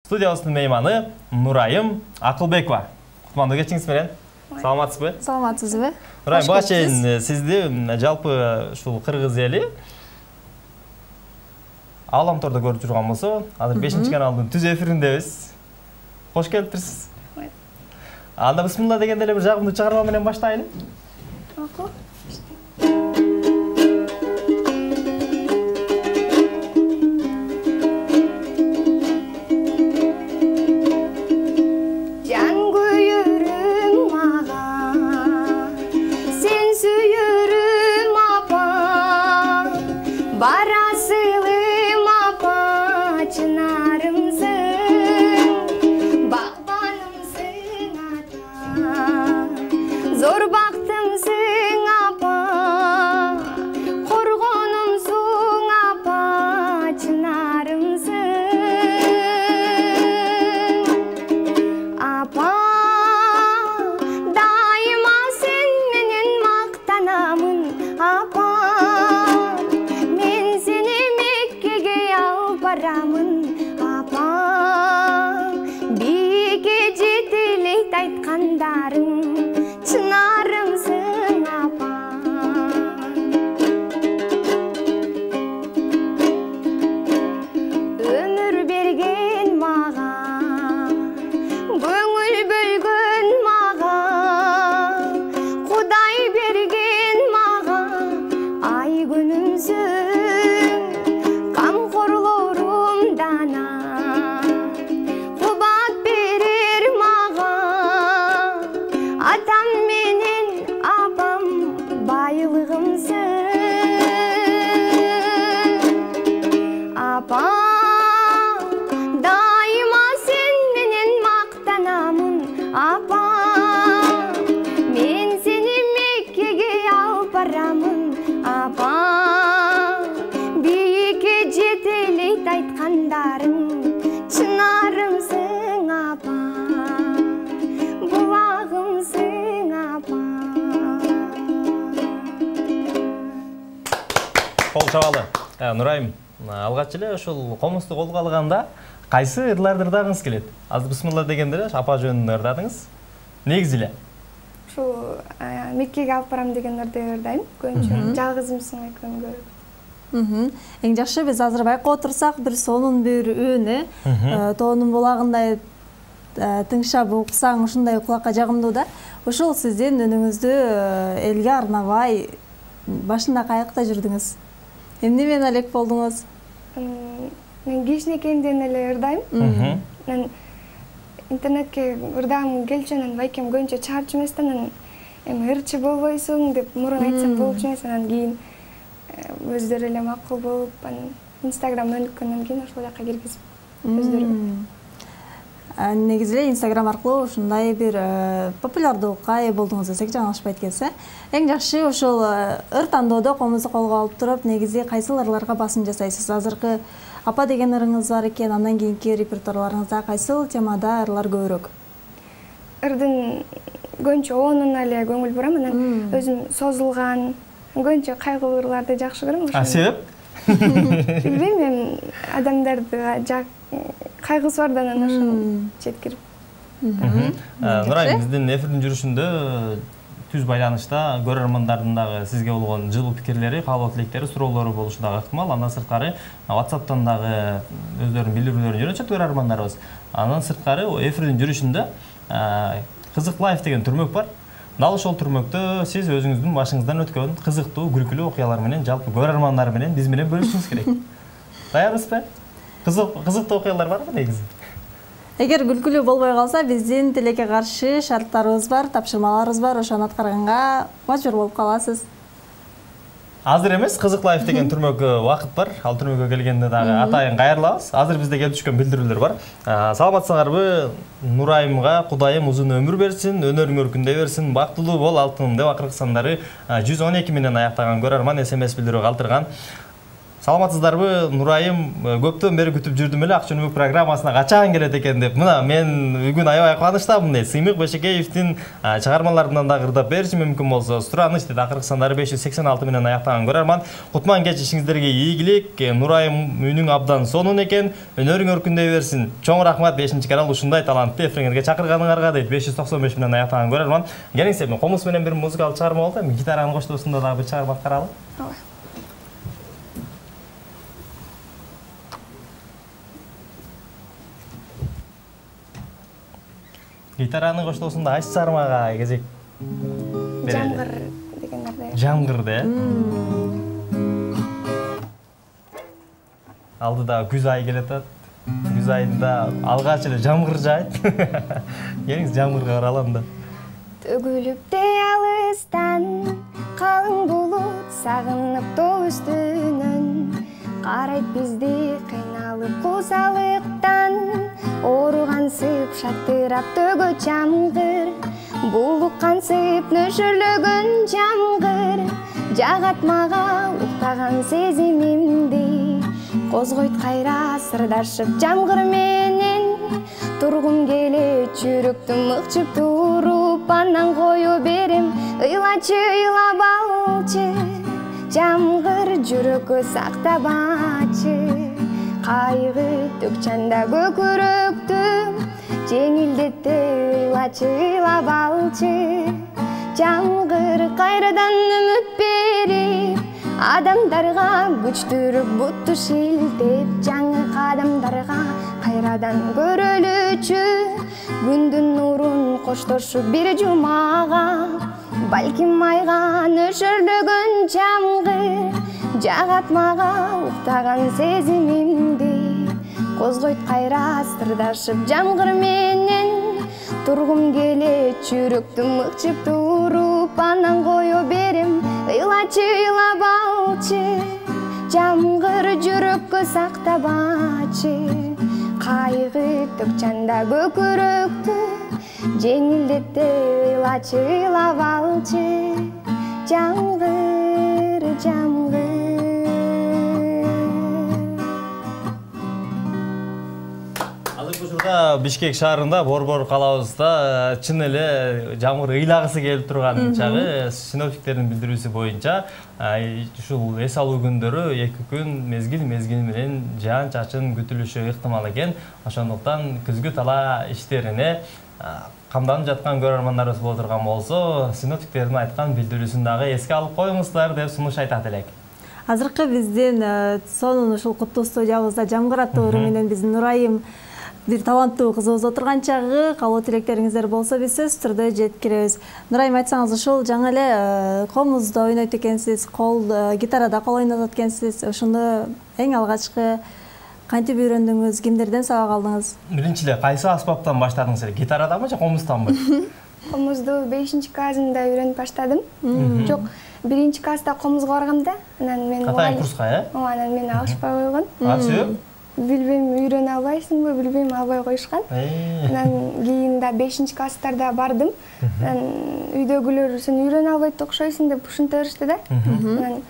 Студиябыздын мейманы Нурайым Акылбекова. Кутмандуу кечиңиз менен. Саламатсызбы? Саламатсызбы? Нурайым, буга чейин сизди жалпы ушул кыргыз эли Ааламтордо көрүп жүргөн болсо, азыр 5-чи каналдын түз эфириндебиз. Кош келиптирсиз. Анда бисмилла дегенде эле бир жагымдуу чыгарма менен баштайлы. Макул. Чабалы. Нурайым, алгач эле ушул комусту колго алганда кайсы ырларды ырдагыңыз келет? Азыр бисмилла дегенде апа жөнүндө ырдадыңыз. Негизи эле. Ушул Меккеге алып барам дегендерди ырдайм. Көбүнчө жалгызымсың экенин көрүп. Эң жакшы биз азыр байкап отурсак бир сонун бир үнү, тоонун булагындай тыңшап уксаң ушундай кулакка жагымдуу да. Ушул сиздин үнүңүздү элге арнабай башында каякта жүрдүңүз. Эмне менен алек болдуңуз? Мен кичинекейимден эле ырдайм. Мен интернетке ырдагым келчү, анан байкем көбүнчө чыгарчу эместен, эми ырчы болбойсуң деп мурун айтсам болчу эмес, анан кийин өздөрү эле макул болуп, анан Instagram өнүккөндөн кийин ошол жака киргизип өздөрү. Негизи эле Instagram аркылуу ушундай бир популярдуулукка ээ болдуңуз десек жаңылышпайт экенсиз. Эң жакшы ошол ыр тандоодо комузду колго алып туруп, негизи кайсыл ырларга басым жасайсыз? Азыркы апа деген ырыңыз бар экен, андан кийинки репертуарларыңызда кайсыл темада ырлар көбүрөөк? Ырдын көбүнчө оонуна эле көңүл бурам, анан өзүм созулган, көбүнчө кайгылуу ырларды жакшы көрөм. Себеп? Билбейм, мен адамдарды кайгысы бардан анан ошону жеткирип. Нурайым, биздин эфирдин жүрүшүндө түз байланышта көрөрмандардын дагы сизге болгон жылуу пикирлери, каалоо тилектери, суроолору болушу дагы ыктымал. Андан сырткары WhatsApp'тан дагы өздөрүнүн билдирүүлөрүн жөнөтөт көрөрмандарыбыз. Андан сырткары эфирдин жүрүшүндө Кызык лайф деген түрмөк бар. Дал ошол түрмөктө сиз өзүңүздүн башыңыздан өткөн кызыктуу, күлкүлүү окуялар менен жалпы көрөрмандар менен биз менен бөлүшүңүз керек. Даярбызбы? Кызыктуу окуялар барбы негизи? Эгер күлкүлүү болбой калса, биздин тилекке каршы шарттарыбыз бар, тапшырмаларыбыз бар, ошону аткарганга мажбур болуп каласыз. Азыр эмес, Кызык лайф деген түрмөккө убакыт бар. Ал түрмөккө келгенде дагы атайын кайрылабыз. Азыр бизде келип түшкөн билдирүүлөр бар. Саламатсыңарбы? Нурайымга Кудайым узун өмүр берсин, өнөрүң өркүндөй берсин, бактылуу бол алтыным деп акыркы сандары 112 менен аяктаган көрөрман SMS билдирүү калтырган. Саламатсыздарбы, Нурайым көптөн бери күтүп жүрдүм эле Акчөнүбүк программасына качан келет экен деп. Мына мен бүгүн аябай кубанычтамын дейт. Сыймык Бешекеевдин чыгармаларынан да кырдап бериши мүмкүн болсо, Сураныч дейт. Акыркы сандары 586 менен аяктаган көрөрман. Кутман кечишиңиздерге ийгилик. Нурайым үнүң абдан сонун экен. Өнөрүң өркүндөй берсин. Чоң рахмат 5-канал ушундай талантты эфириңерге чакырганыңарга дейт. 595 менен аяктаган көрөрман. Келиңиз, мен комуз менен бир музыкалык чыгарма болду. Гитаранын коштоосунда дагы бир чыгарма аткаралы. Гитаранын коштоосунда айс чыгармага кезек берели. Жамгыр дегендерде. Жамгырды. Алдыда күз айы келатат. Күз айында алгач эле жамгыр жаайт. Келиңиз, жамгырга каралам да. Төгүлүп алыстан калың булут сагынып тоо үстүнөн карайт бизди кыйналып куусалыктан ооругансып шаттырап төгөт жамгыр булук кансып нөшөрлөгөн жамгыр жагат мага уктаган сезимимди козгойт кайра сырдашып жамгыр менен тургум келет жүрөктү мыкчып туруп андан кое берем ыйлачы ыйлап алчы жамгыр жүрөккө сактабачы кайгы төкчанда көкүрөктү жеңилдетте ыйлачы ыйлап алчы жамгыр кайрадан үмүт берип адамдарга күчтүрүп бутту шилтеп жаңы кадамдарга кайрадан көрөлүчү күндүн нурун коштошуп бир жумага балким айга нөшөрлөгөн жамгыр жагат мага уктаган сезимимди козгойт кайра сырдашып жамгыр менен тургум келет жүрөктү мыкчып туруп андан кое берем ыйлачы ыйлап алчы жамгыр жүрөккө сактабачы кайгы төкчанда көкүрөктү жеңилдетте ыйлачы ыйлап алчы жамгыр жамгыр. Азыркы учурда Бишкек шаарында Борбор калабызда чын эле жамгыр ыйлагысы келип турган чагы. Синоптиктердин билдирүүсү боюнча ушул эс алуу күндөрү 2 күн мезгил менен жаан чачын күтүлүшү ыктымал экен. Ошондуктан күзгү тала иштерине камданып жаткан көрөрмандарыбыз боло турган болсо, синоптиктердин айткан билдирүүсүн дагы эске алып коюңуздар деп сунуш айтат элек. Азыркы биздин сонун ушул куттуу студиябызда жамгыр аттуу менен биздин Нурайым бир таланттуу кызыбыз отурган чагы, каалоо тилектериңиздер болсо биз сөзсүз түрдө жеткиребиз. Нурайым, айтсаңыз, ушул жаңы эле комузда ойнойт экенсиз, гитарада кол ойнотот экенсиз. Ошондо эң алгачкы кантип үйрөндүңүз, кимдерден сабак алдыңыз? Биринчи эле кайсы аспаптан баштадыңыз эле? Гитарадамы же комузданбы? Комузду 5-классымда үйрөнүп баштадым. Жок, 1-класста комузга баргамда, анан мен катайын курска, анан мени алышпай койгон. Себеп? Билбейм, үйрөнө албайсыңбы, билбейм, албай коюшкан. Анан кийин да 5-класстарда бардым. Анан үйдөгүлөр сен үйрөнө албайт окшойсуң деп ушинте беришти да. Анан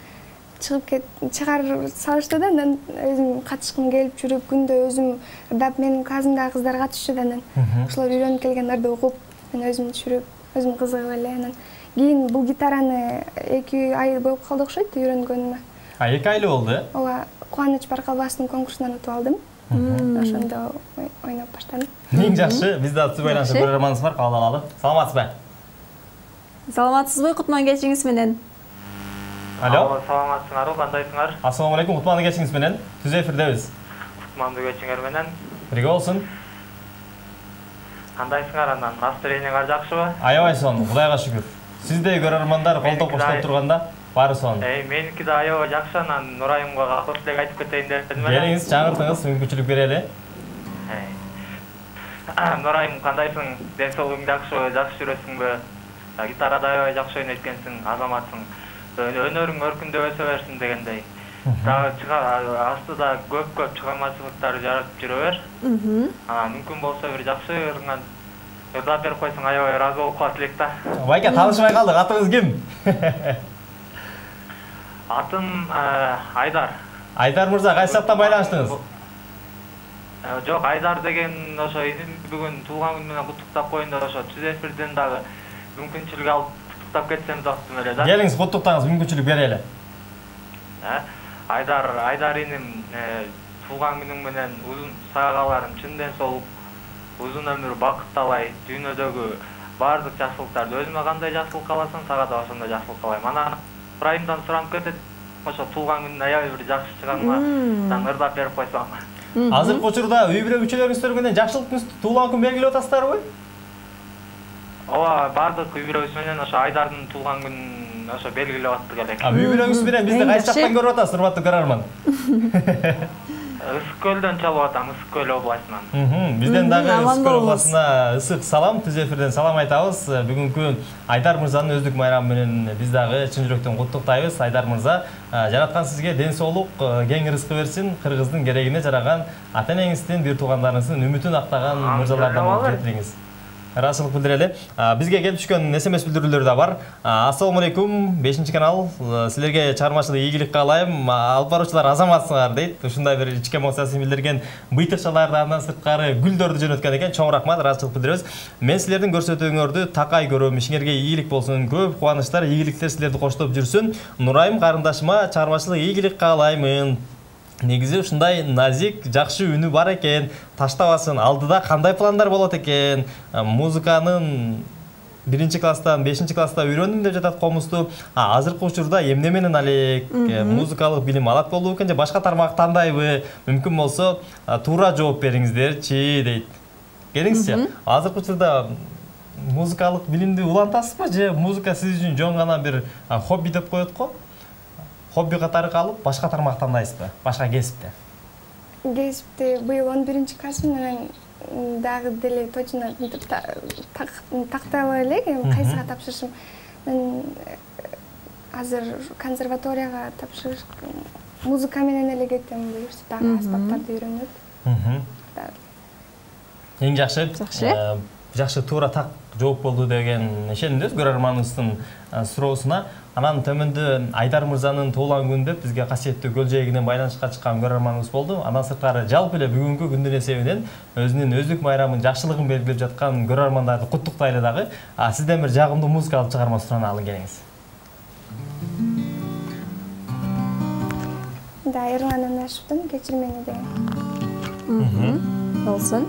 чыгарып салышты да, анан өзүм катышкым келип жүрүп, күндө өзүм ырдап, менин классымдагы кыздар катышчу да, анан ошолор үйрөнүп келгендерди угуп, мен өзүм түшүрүп, өзүм кызыгып эле, анан кийин бул гитараны 2 ай болуп калды окшойт үйрөнгөнүмө. 2 айлы болду, э? Ооба, Кубаныч Баркалбаевдин конкурсунан утуп алдым. Ошондо ойноп баштадым. Эң жакшы, бизде түз байланыш көрөрманыбыз бар, кабыл алалы. Саламатсызбы? Саламатсызбы, кутман кечиңиз менен. Алло. Саламатсыңар, кандайсыңар? Ассаламу алейкум, кутман кечиңиз менен. Түз эфирдебиз. Кутмандуу кечиңер менен. Бирге болсун. Кандайсыңар, анан настроениңар жакшыбы? Аябай сонун, Кудайга шүгүр. Сиздей көрөрмандар колдоп коштоп турганда баары сонун. Меники да аябай жакшы, анан Нурайымга катуу эле айтып кетейин дедим. Келиңиз, чаңыртыңыз, мүмкүнчүлүк берели. Нурайым, кандайсың? Ден соолугуң жакшыбы, жакшы жүрөсүңбү? Гитарада аябай жакшы ойнойт экенсиң, азаматсың. Өнөрүң өркүндөй өсө берсин дегендей. Дагы астыда көп чыгармачылыктар жаратып жүрө бер. Мүмкүн болсо бир жакшы ырыңан ырдап берип койсоң аябай ыраазы болуп калат элек да. Байке, таанышпай калдык. Атыңыз ким? Атым Айдар. Айдар мырза, кайсы жактан байланыштыңыз? Жок, Айдар деген ошо бүгүн туулган күнү менен куттуктап коеюн деп ошо Түз эфирден дагы мүмкүнчүлүк алып куттуктап кетсем дактым эле да. Келиңиз, куттуктаңыз, мүмкүнчүлүк берели. Айдар иним туулган күнүң менен узун сагаларың чын ден соолук, узун өмүр, бакыт талай, дүйнөдөгү баардык жакшылыктарды өзүмө кандай жакшылык кааласаң, сага да ошондой жакшылык каалайм. Анан Ыбрайымдан суранып кетет, ошо туулган күнүн аябай бир жакшы чыганына ырдап берип койсоң. Азыркы учурда үй бүлө мүчөлөрүңүздөр менен жакшылык туулган күн белгилеп атасыздарбы? Ооба, баардык үй бүлөбүз менен ошо Айдардын туулган күнүн ошо белгилеп аттык элек. Үй бүлөңүз менен бизди кайсы жактан көрүп атасыз, урматтуу көрөрман? Ысык көлдөн чалып атам, Ысык көл областынан. Бизден дагы Ысык көл областына ысык салам, Түз эфирден салам айтабыз. Бүгүнкү Айдар мырзанын өздүк майрамы менен биз дагы чын жүрөктөн куттуктайбыз. Айдар мырза, жараткан сизге ден соолук, кең рызкы берсин, кыргыздын керегине жараган ата-энеңиздин, бир туугандарыңыздын үмүтүн актаган мырзалардан болуп кетириңиз. Ыраазычылык билдирели. Бизге келип түшкөн SMS билдирүүлөр да бар. Ассаламу алейкум, 5-канал. Силерге чыгармачылык ийгилик каалайм. Алып баруучулар азаматсыңар дейт. Ушундай бир ички эмоциясын билдирген быйтыкчалардан сырткары гүлдөрдү жөнөткөн экен. Чоң рахмат, ыраазычылык билдиребиз. Мен силердин көрсөтүүңөрдү такай көрөм. Ишиңерге ийгилик болсун. Көп кубанычтар, ийгиликтер силерди коштоп жүрсүн. Нурайым карындашыма чыгармачылык ийгилик каалаймын. Негизи ушундай назик, жакшы үнү бар экен. Таштабасын. Алдыда кандай пландар болот экен? Музыканын 1-класстан 5-класста үйрөндүм деп жатат комузду. Азыркы учурда эмне менен алек? Музыкалык билим алат болду экен же башка тармак тандайбы? Мүмкүн болсо туура жооп бериңиздерчи дейт. Келиңизчи. Азыркы учурда музыкалык билимди улантасызбы же музыка сиз үчүн жөн гана бир хобби деп коет го? Хобби катары калып, башка тармак тандайсызбы? Башка кесипте? Кесипте быйыл 11-класс менен дагы деле точно тактабай элек, кайсыга тапшырышым. Мен азыр консерваторияга тапшырыш музыка менен эле кетем, буюрса дагы аспаптарды үйрөнөт. Эң жакшы. Жакшы туура так жооп болду деген ишендибиз көрөрманыбыздын суроосуна. Анан төмөндө Айдар мырзанын туулган күнү деп бизге касиеттүү көл жээгинен байланышка чыккан көрөрманыбыз болду. Андан сырткары жалпы эле бүгүнкү күндүн эсебинен өзүнүн өздүк майрамын жакшылыгын белгилеп жаткан көрөрмандарды куттуктайлы дагы. Сизден бир жагымдуу музыкалык чыгарма сурана алын келиңиз. Да, Эрлан Ашевдин «Кечир мени» деген. Болсун.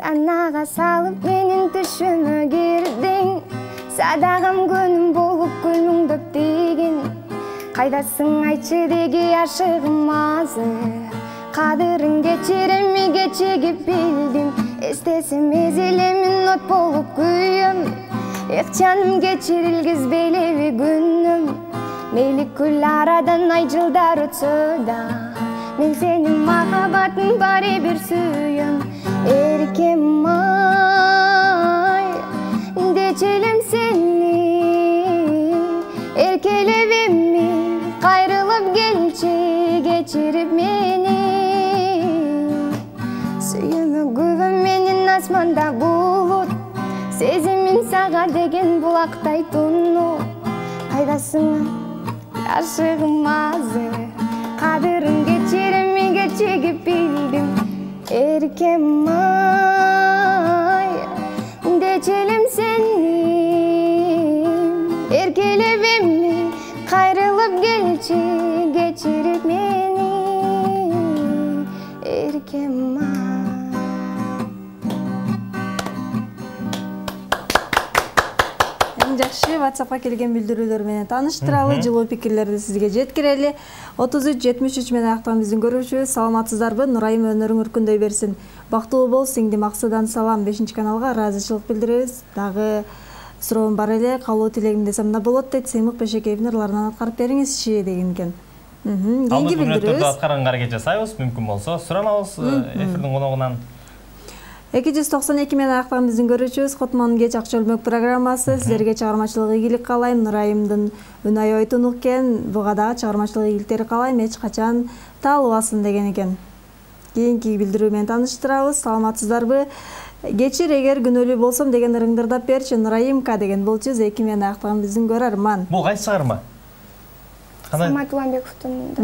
Санага салып менин түшүмө кирдиң, садагам күнүм болуп күлмүңдөп тийгин. Кайдасың айтчы деги ашыгым азыр, кадырын кечиреми кечиги билдим. Эстесем эзелемин от болуп күйөм, эх жаным кечирилгизбейли күнүм. Мейли күл арадан ай жылдар өтсө да, мен сенин махаббатың баары бир сүйөм. Эркем ай, дечелим сени, эркелеп эми, кайрылып келчи, кечирип мени. Сүйөмө күбөм менин асманда булут, сезимин сага деген булактай тунуу. Кайдасың ашыгым азыр, кадырын кечиреми кечиги билдим. Эркем ай, дечелим сени, эркелеп эми, кайрылып келчи, кечирип мени. Эркем ай. Жакшы, WhatsApp'a келген билдирүүлөр менен тааныштыралы, жылуу пикирлерди сизге жеткирели. 33-73 менен аяктаган биздин көрүүчүбүз, саламатсыздарбы? Нурайым өнөрүң өркүндөй берсин. Бактылуу бол, сиңди Максадан салам. 5-каналга ыраазычылык билдиребиз. Дагы суроом бар эле, калуу тилегим десем да болот дейт. Сыймык Бешекеевдин ырларынан аткарып бериңизчи деген экен. Кийинки билдирүүбүз. Аткаранга аракет жасайбыз, мүмкүн болсо суранабыз эфирдин коногунан. 292 менен аяктаган биздин көрүүчүбүз, Котмон кеч акча өлмөк программасы. Сиздерге чыгармачылык ийгилик каалайм. Нурайымдын үн аябай тунук экен. Буга дагы чыгармачылык ийгиликтери каалайм, эч качан таалыбасын деген экен. Кийинки билдирүү менен тааныштырабыз. Саламатсыздарбы? Кечир, эгер күнөөлүү болсом деген ырыңдырдап берчи, Нурайымка деген болчу. 2 менен аяктаган биздин көрөрман. Бул кайсы чыгарма? Самат Уламбековдун да.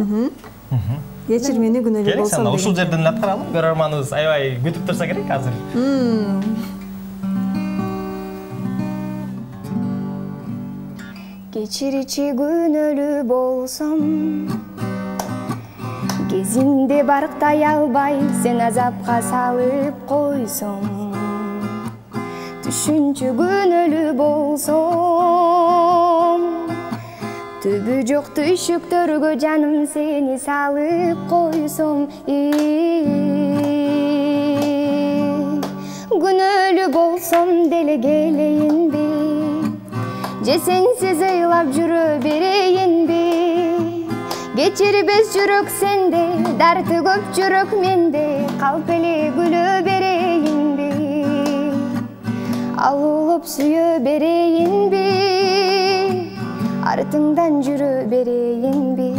Кечир мени күнөөлүү Келиңиз болсом анда ушул жерден аткаралы. Көрөрманыбыз аябай күтүп турса керек азыр. Кечиричи күнөөлүү болсом, кезиңде барктай албай сен азапка салып койсоң. Түшүнчү күнөөлүү болсом, түбү жок түйшүктөргө жаным сени салып койсоң. Күнөөлүү болсом деле келейинби, же сенсиз ыйлап жүрө берейинби? Кечирбес жүрөк сенде, дарты көп жүрөк менде, калп эле күлө берейинби? Алып сүйө берейинби, артыңдан жүрө берейинби?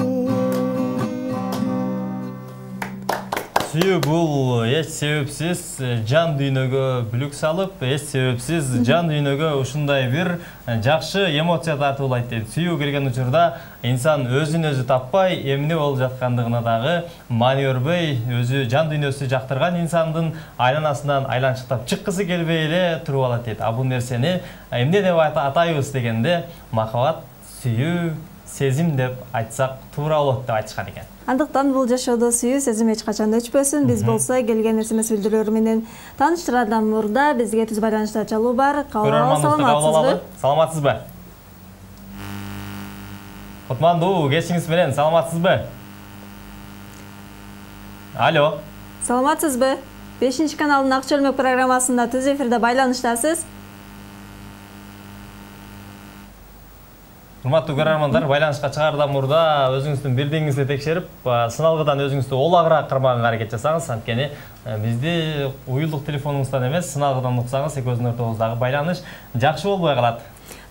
Сүйүү бул эч себепсиз жан дүйнөгө бүлүк салып, эч себепсиз жан дүйнөгө ушундай бир жакшы эмоция тартуулайт дейт. Сүйүү келген учурда инсан өзүн өзү таппай, эмне болуп жаткандыгына дагы маани бербей, өзү жан дүйнөсү жактырган инсандын айланасынан айланчыктап чыккысы келбей эле туруп алат дейт. А бул нерсени эмне деп атайбыз дегенде, махабат, сүйүү, сезим деп айтсак туура болот деп айтышкан экен. Андыктан бул жашоодо сүйүү сезим эч качан өчпөсүн. Биз болсо келген СМС билдирүүлөр менен тааныштырардан мурда бизге түз байланышта чалуу бар. Саламатсызбы? Саламатсызбы? Кутмандуу, кечиңиз менен саламатсызбы? Алло. Саламатсызбы? 5-каналдын Ак чөлмөк программасында түз эфирде байланыштасыз. Урматтуу көрөрмандар, байланышка чыгардан мурда өзүңүздүн билдигиңизди текшерип, сыналгыдан өзүңүздү олагыраак кырмаганга аракет жасаңыз. Анткени бизди уюлдук телефонуңуздан эмес, сыналгыдан уксаңыз, экөөбүздүн ортобуздагы байланыш жакшы болбой калат.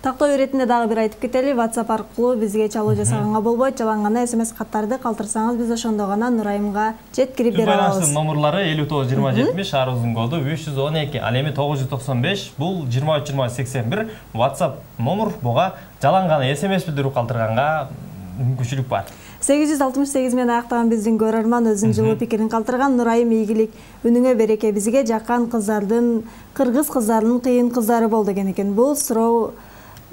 Тактоо иретинде дагы бир айтып кетели, WhatsApp аркылуу бизге чалуу жасаганга болбойт. Жалаң гана SMS каттарды калтырсаңыз, биз ошондо гана Нурайымга жеткирип бере алабыз. Байланыштын номерлары 592070, шаарыбыздын коду 512, ал эми 995, бул 232081 WhatsApp номер. Буга жалаң гана SMS билдирүү калтырганга мүмкүнчүлүк бар. 868 менен аяктаган биздин көрөрман өзүнүн жылуу пикирин калтырган. Нурайым, ийгилик, үнүңө береке. Бизге жаккан кыздардын, кыргыз кыздарынын кыйын кыздары болду деген экен. Бул суроо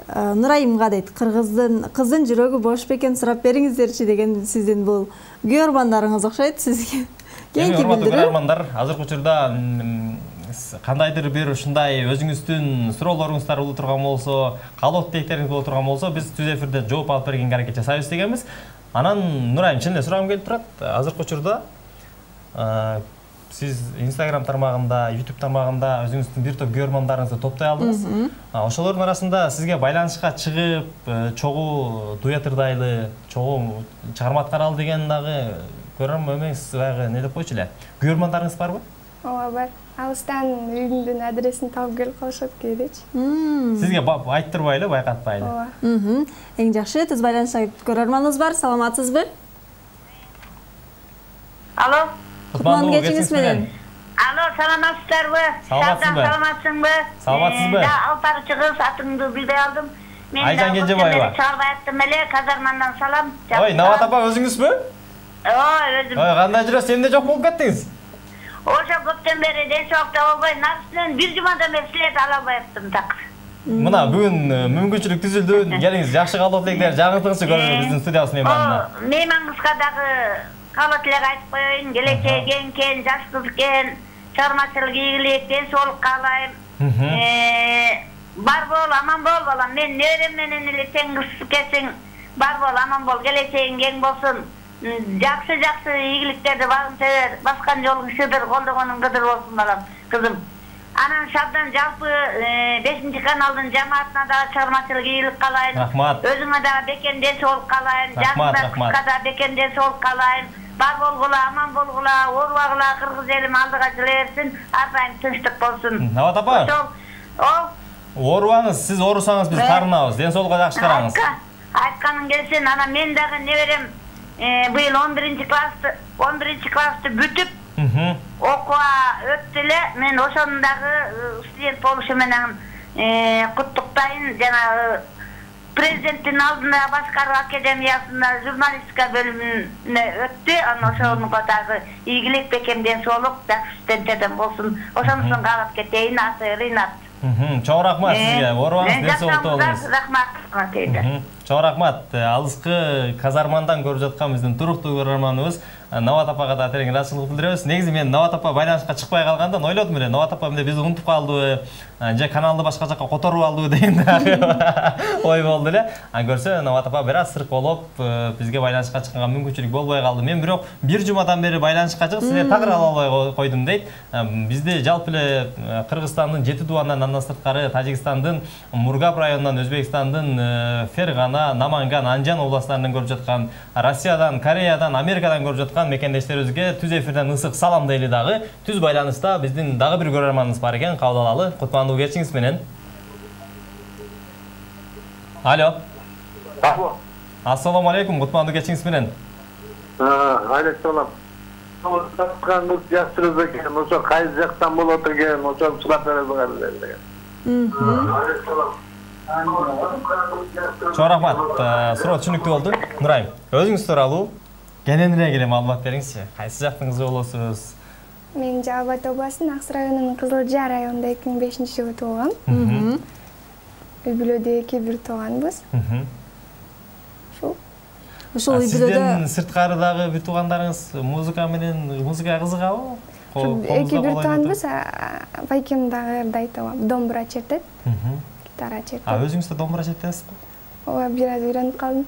Нурайымга дейт. Кыздын жүрөгү бош бекен, сурап бериңиздерчи деген сиздин бул көрөрмандарыңыз окшойт сизге. Кийинки билдирүү. Көрөрмандар, азыркы учурда кандайдыр бир ушундай өзүңүздүн суроолоруңуздар боло турган болсо, каалоо тилектериңиз боло турган болсо, биз түз эфирде жооп алып бергенге аракет жасайбыз дегенбиз. Анан Нурайым, чын эле сурагым келип турат. Азыркы учурда сиз Instagram тармагында, YouTube тармагында өзүңүздүн бир топ көрөрмандарыңызды топтой алдыңыз. Ошолордун арасында сизге байланышка чыгып, чогуу дуятырдайлы, чогуу чыгарма аткаралы деген дагы көрөрмөнүңүз баягы не деп койчу эле. Көрөрмандарыңыз барбы? Ооба, бар. Алыстан үйүмдүн адресин таап келип калышат кээдечи. Сизге айттырбайлы, байкатпайлы. Ооба. Эң жакшы түз байланышта көрөрманыбыз бар. Саламатсызбы? Алло. Кутман кечиңиз менен. Алло, саламатсыздарбы? Саламатсызбы? Саламатсыңбы? Саламатсызбы? Алтары чыгыз, атыңды билбей алдым. Айжан Кенжебаева. Чалбай аттым эле, казармандан салам. Ой, Нават апа өзүңүзбү? Ой, өзүм. Ой, кандай жүрөсүз? Эмне жок болуп кеттиңиз? Ошо көптөн бери ден соолукта болбой, нарсынан бир жумадан бери силерди ала албай аттым так. Мына бүгүн мүмкүнчүлүк түзүлдү. Келиңиз, жакшы каалоо тилектер жагыңызчы көрүңүз биздин студиябыз мейманына. Мейманыбызга дагы каалоо тилек айтып коеюн. Келечеги кеңкен, жаш кыз экен, чыгармачылык ийгилик, ден соолук каалайм. Бар бол, аман бол балам. Мен неберем менен эле тең кыз экенсиң. Бар бол, аман бол, келечегиң кең болсун. Жакшы ийгиликтерди багым себер, баскан жолуң шыдыр, колдогонуң кыдыр болсун балам, кызым. Анан шабдан жалпы 5-каналдын жамаатына дагы чыгармачылык ийгилик каалайм. Рахмат. Өзүңө дагы бекем ден соолук каалайм. Жакында да бекем ден соолук каалайм. Бар болгула, аман болгула, оорубагыла, кыргыз элим алдыга жыле берсин, ар дайым тынчтык болсун. Нават апа. Оорубаңыз, сиз оорусаңыз биз карынабыз, ден соолукка жакшы караңыз. Айтканың келсин, анан мен дагы неберем быйыл 11-классты бүтүп, окууга өттү эле. Мен ошондагы студент болушу менен куттуктайын. Жанагы Президенттин алдында Башкаруу академиясында журналистика бөлүмүнө өттү. Анан ошонун дагы ийгилик, бекемден соолук, жакшы студенттерден болсун. Ошонусун каалап кетейин. Аты Ринат. Чоң рахмат сизге. Оорубаңыз, ден соолуктуу болуңуз. Рахмат. Чоң рахмат. Алыскы казармандан көрүп жаткан биздин туруктуу көрөрманыбыз Нават апага да терең ыраазычылык билдиребиз. Негизи мен Нават апа байланышка чыкпай калгандан ойлодум эле, Нават апа эмне бизди унутуп калдыбы, же каналды башка жакка которуп алдыбы деген ой болду эле. Көрсө Нават апа бир аз сырколоп бизге байланышка чыкканга мүмкүнчүлүк болбой калды. Мен бирок бир жумадан бери байланышка чыгып силер тагыр ала албай койдум дейт. Бизде жалпы эле Кыргызстандын Жети Дубандан, андан сырткары Тажикстандын Мургаб районунан, Өзбекстандын Фергана, Наманган, Анжан областтарынан көрүп жаткан, Россиядан, Кореядан, Америкадан көрүп жаткан мекендештерибизге түз эфирден ысык салам дейли дагы. Түз байланышта биздин дагы бир көрөрманыбыз бар экен, кабыл алалы. Кутмандуу кечиңиз менен. Алло. Ассаламу алейкум, кутмандуу кечиңиз менен. Алейкум. Кыз жаштырып экен, ошо кайсы жактан болот экен, ошону сурап беребиз деген. Чоң рахмат. Суроо түшүнүктүү болду. Нурайым, өзүңүз тууралуу кененирээк эле маалымат бериңизчи. Кайсы жактын кызы болосуз? Мен Жалал Абад областынын Аксу районунун Кызылжар районунда 2005-жылы туулгам. Үй бүлөдө 2-1 тууганбыз. Ушул үй бүлөдө сиздин сырткарыдагы бир туугандарыңыз музыкага кызыгабы? 2-1 тууганбыз. Байкем дагы дайта домбура чертет. Гитара чертет. Өзүңүз да домбура чертесизби? Ооба, бир аз үйрөнүп калдым.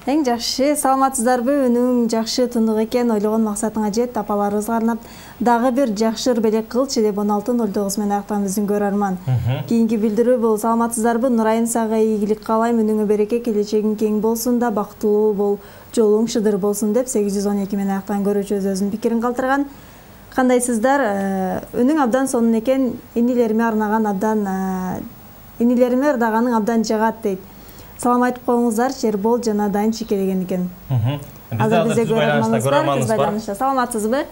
Эң жакшы, саламатсыздарбы? Үнүң жакшы тынык экен, ойлогон максатыңа жет. Апаларыбызга арнап дагы бир жакшы ырбелек кылчы деп 16:09 менен аяктан биздин көрөрман. Кийинки билдирүү бул. Саламатсыздарбы? Нурайым сага ийгилик каалайм, үнүңө береке, келечегиң кең болсун да, бактылуу бол, жолуң шыдыр болсун деп 812 менен аяктан көрүүчүбүз өзүнүн пикирин калтырган. Кандайсыздар? Үнүң абдан сонун экен, инилериме арнаган абдан инилериме ырдаганың абдан жагат дейт. Салам айтып коюңуздар, Чербол жана Дайын Чике деген экен. Азыр бизде көрөрманыбыз бар. Саламатсызбы?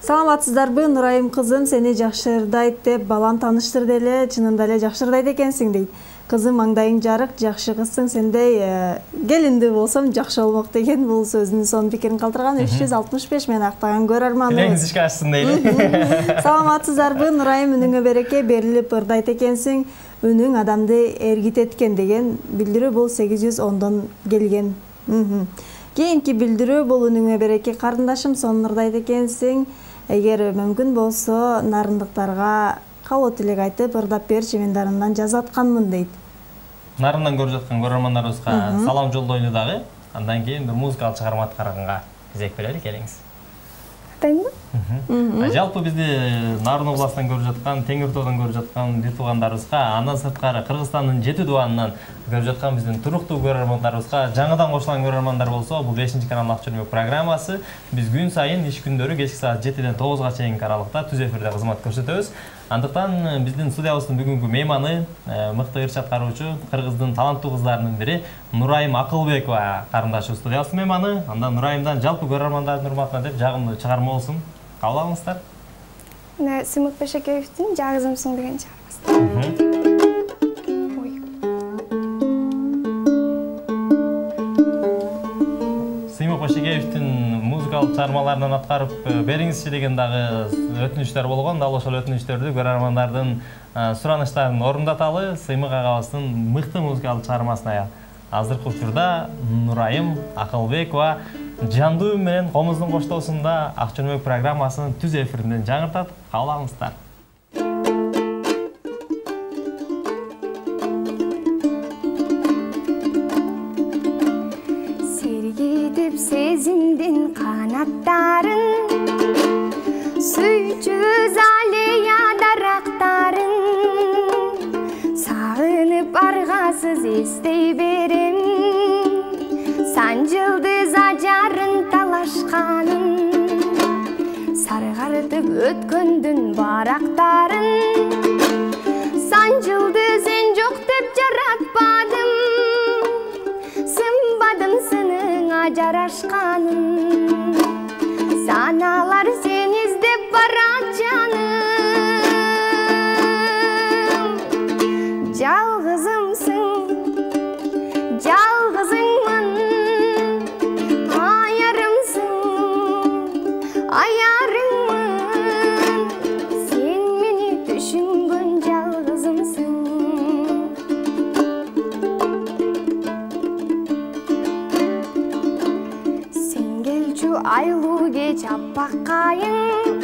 Саламатсыздарбы? Нурайым кызым, сени жакшы ырдайт деп балам тааныштырды эле, чынында эле жакшы ырдайт экенсиң дейт. Кызым, маңдайың жарык, жакшы кызсың, сендей келинди болсом жакшы болмок деген бул сөзүнүн сонун пикирин калтырган 365 менен актаган көрөрман. Тилеңиз ишке ашсын дейли. Саламатсыздарбы? Нурайым, үнүңө береке, берилип ырдайт экенсиң, үнүң адамды эргитет экен деген билдирүү бул 810дон келген. Кийинки билдирүү бул үнүңө береке, карындашым, сонун ырдайт экенсиң. Эгер мүмкүн болсо, нарындыктарга кабыл тилек айтып ырдап берчи, мен дарындан жазатканмын дейт. Нарындан көрүп жаткан көрөрмандарыбызга салам жолдойлу дагы. Андан кийин бир музыкалык чыгарма аткарганга кезек берели, келиңиз. Жалпы бизди Нарын областынан көрүп жаткан, Теңир тоодон көрүп жаткан бир туугандарыбызга, андан сырткары Кыргызстандын Жети Дубанынан көрүп жаткан биздин туруктуу көрөрмандарыбызга, жаңыдан кошулган көрөрмандар болсо, бул 5-канал Ак Чөлмөк программасы биз күн сайын иш күндөрү кечки саат 7-ден 9-га чейинки аралыкта түз эфирде кызмат көрсөтөбүз. Андыктан биздин студиябыздын бүгүнкү мейманы, мыкты ырчы аткаруучу, Кыргыздын таланттуу кыздарынын бири Нурайым Акылбекова карындашыбыз студиябыздын мейманы. Андан Нурайымдан жалпы көрөрмандардын урматына деп жагымдуу чыгарма болсун. Кабыл алыңыздар. Сымык Бешекеевдин Жагызымсың деген чыгармасы. Сымык Бешекеевдин музыкалык чыгармаларынан аткарып бериңизчи деген дагы өтүнүчтөр болгон. Дал ошол өтүнүчтөрдү көрөрмандардын сураныштарын орундаталы. Сымык агабыздын мыкты музыкалык чыгармасына азыркы учурда Нурайым Акылбекова жандуу менен комуздун коштоосунда Ак Чөлмөк программасынын түз эфиринен жаңыртат. Кабыл алыңыздар. Сергитип сезимдин канаттарын, сүйчүбүз алия дарактарын, сагынып аргасыз эстей берем, сан жылдыз ажарын талашканын, саргартып өткөндүн барактарын, сан жылдыз эн жок деп жаратпадым, сынбадым сыныңа жарашканын, саналар айлуу кеч аппак кайын,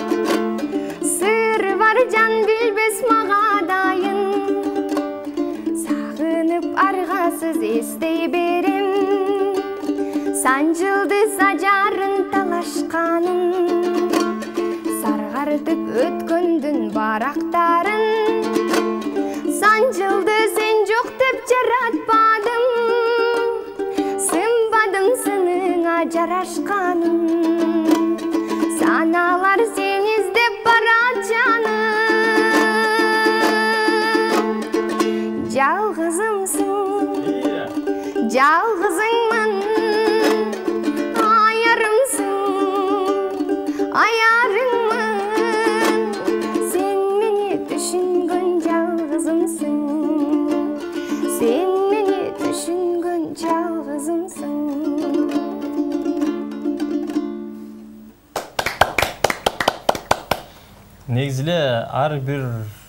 сыры бар жан билбес мага дайын. Сагынып аргасыз эстей берем, санжылдыз ажарын талашканын, саргартып өткөндүн барактарын. Санжылды сен жок деп жаратпадым, сынбадым сыныңа жарашканым. Саналар сен издеп барат жаным, жалгызымсың, жалгызыңмын, аярымсың, аярыңмын. Сен мени түшүнгөн жалгызымсың, сен мени түшүнгөн жалгызымсың. Негізілі ар бир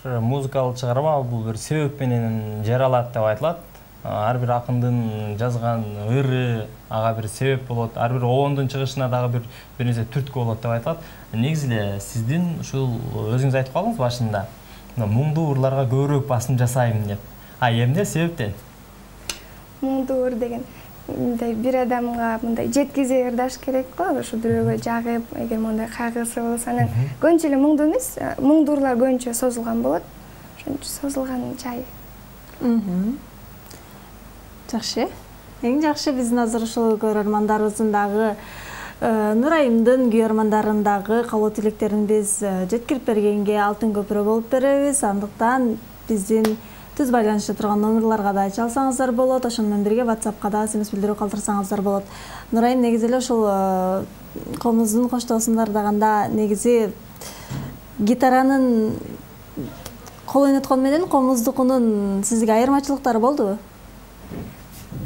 музыкалык чыгарма бул бир себеп менен жаралат деп айтылат. Ар бир акындын жазган ыры ага бир себеп болот, ар бир обондун чыгышына дагы бир нерсе түрткү болот деп айтылат. Негизиле сиздин ушул өзүңүз айтып калдыңыз башында, муңдуу ырларга көбүрөөк басым жасайм деп. Эмне себептен? Муңдуу ыр деген мындай бир адамга мындай жеткизе ырдаш керек го, ошо бирөөгө жагып, эгер мындай кайгысы болсо, анан көбүнчө эле муңдуу эмес, муңдуу ырлар көбүнчө созулган болот. Ошончо созулган жай. Жакшы. Эң жакшы биздин азыр ушул көрөрмандарыбыздын дагы Нурайымдын күйөрмандарын дагы каалоо тилектерин биз жеткирип бергенге алтын көпүрө болуп беребиз. Андыктан биздин түз байланышта турган номерларга да чалсаңыздар болот, ошону менен бирге WhatsAppка да SMS билдирүү калтырсаңыздар болот. Нурайым, негизи эле ушул комуздун коштоосун ырдаганда негизи гитаранын кол ойноткону менен комуздукунун сизге айырмачылыктары болдубу?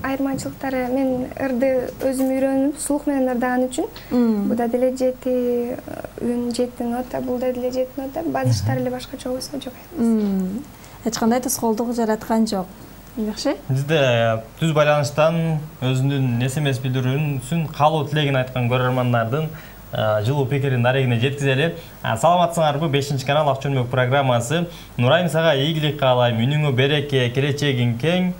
Айырмачылыктары, мен ырды өзүм үйрөнүп, слух менен ырдаган үчүн буда деле жети үн, жети нота, булда деле жети нота, базыштар эле башкача болсо жок. Эч кандай тоскоолдук жараткан жок. Жакшы. Бизде түз байланыштан өзүнүн SMS билдирүүсүн каалоо тилегин айткан көрөрмандардын жылуу пикирин дарегине жеткизели. Саламатсыңарбы? 5-канал Ак чөнмөк программасы. Нурайым, сага ийгилик каалайм, үнүңө береке, келечегиң кең,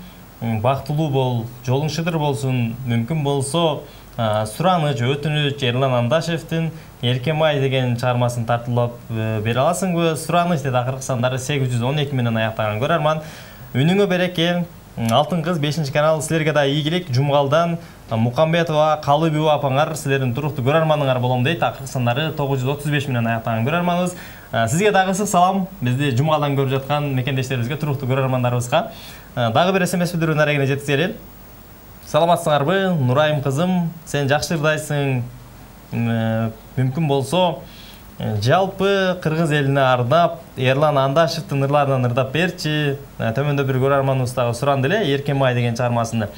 бактылуу бол, жолуң шыдыр болсун. Мүмкүн болсо сураныч, өтүнүч Эрлан Андашевдин Эркемай деген чыгармасын тартуулап бере аласыңбы? Сураныч деди акыркы сандары 812 менен аяктаган көрөрман. Үнүңө береке. Алтын кыз 5-канал силерге да ийгилик. Жумгалдан Мукамбетова, Калыбова апаңар силердин туруктуу көрөрманыңар болом дейт. Акыркы сандары 935 менен аяктаган көрөрманыбыз. Сизге дагы ысык салам. Бизди Жумгалдан көрүп жаткан мекендештерибизге, туруктуу көрөрмандарыбызга дагы бир SMS билдирүү дарегине жеткизели. Саламатсыңарбы? Нурайым кызым, сен жакшы ырдайсың. Мүмкүн болсо жалпы кыргыз элине ардап, Эрлан Андашевдин ырларынан ырдап берчи. Төмөндө бир көрөрманыбыз дагы суранды эле, Эркемай деген чыгармасында.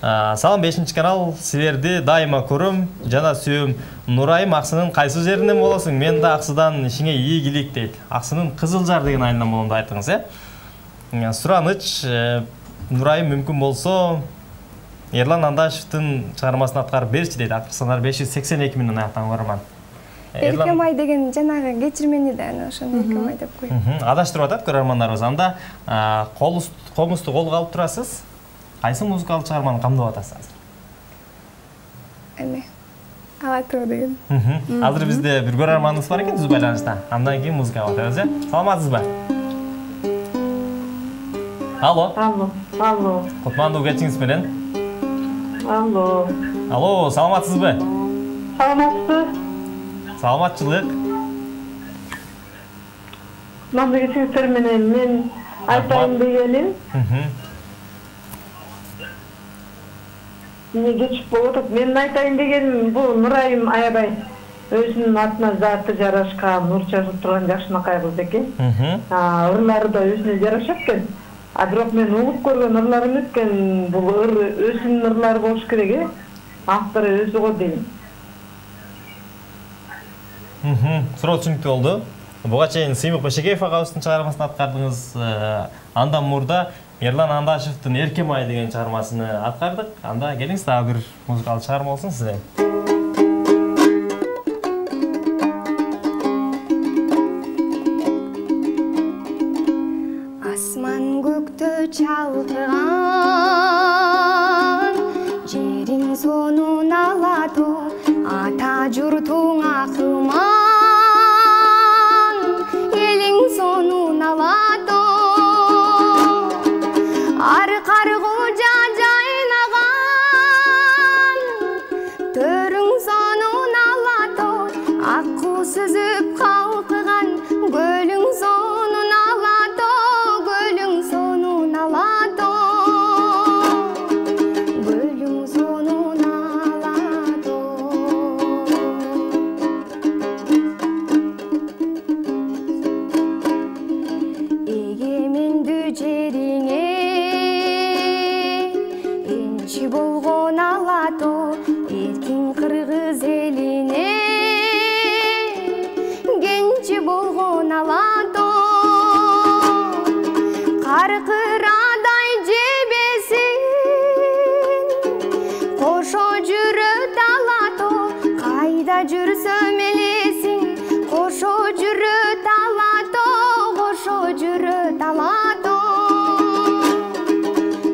Салам, 5-канал, силерди дайыма көрөм, жана сүйөм. Нурайым, аксынын кайсы жеринен болосуң? Мен да аксыдан ишиңе ийгилик дейт. Аксынын Кызылжар деген айылынан болом деп айттыңыз, Сураныч, Нурайым, мүмкүн болсо Эрлан Андашевдин чыгармасын аткарып берчи дейт. Акыркы сандар 582 менен аяктаган көрөрман. Эркемай деген жанагы кечирмени да, ошону Эркемай деп коюм. Адаштырып атат көрөрмандарыбыз. Анда комузду колго алып турасыз. Кайсы музыкалык чыгарманы камдап атасыз? Эме Алатоо деген. Азыр бизде бир көрөрманыбыз бар экен түз байланышта. Андан кийин музыкага өтөбүз, Саламатсызбы? Алло. Алло. Кутмандуу кечиңиз менен. Алло, саламатсызбы? Саламатсызбы? Саламатчылык. Кутмандуу кечиңиздер менен мен айтайын дегеним. Эмне кечип болуп атат? Мен айтайын дегеним бул Нурайым аябай өзүнүн атына заты жарашкан, нур чачып турган жакшынакай кыз экен. Ырлары да өзүнө жарашат экен. Бирок мен угуп көргөн ырларым экен, бул өзүнүн ырлары болуш керек, автору өзү го дейм. Суроо түшүнүктүү болду. Буга чейин Сыймык Башекеев агабыздын чыгармасын аткардыңыз. Андан мурда Эрлан Андашевдин Эркемай деген чыгармасыны аткардык. Анда келиңиз дагы бир музыкалык чыгарма болсун сизде. ырман жериң сонун алато ата журтуң акылман элиң сонун алато ары каргужа жайнаган төрүң сонун алато акку сүзүп калкыган көлүң сонун алато көлүң сонун алато көлүң сонун алато эгемендүү жериңе энчи болгон алато эркин кыргыз элине кенчи болгон алато каркырадай жебесин кошо жүрөт алато кайда жүрсөм элесиң кошо жүрөт алато кошо жүрөт алато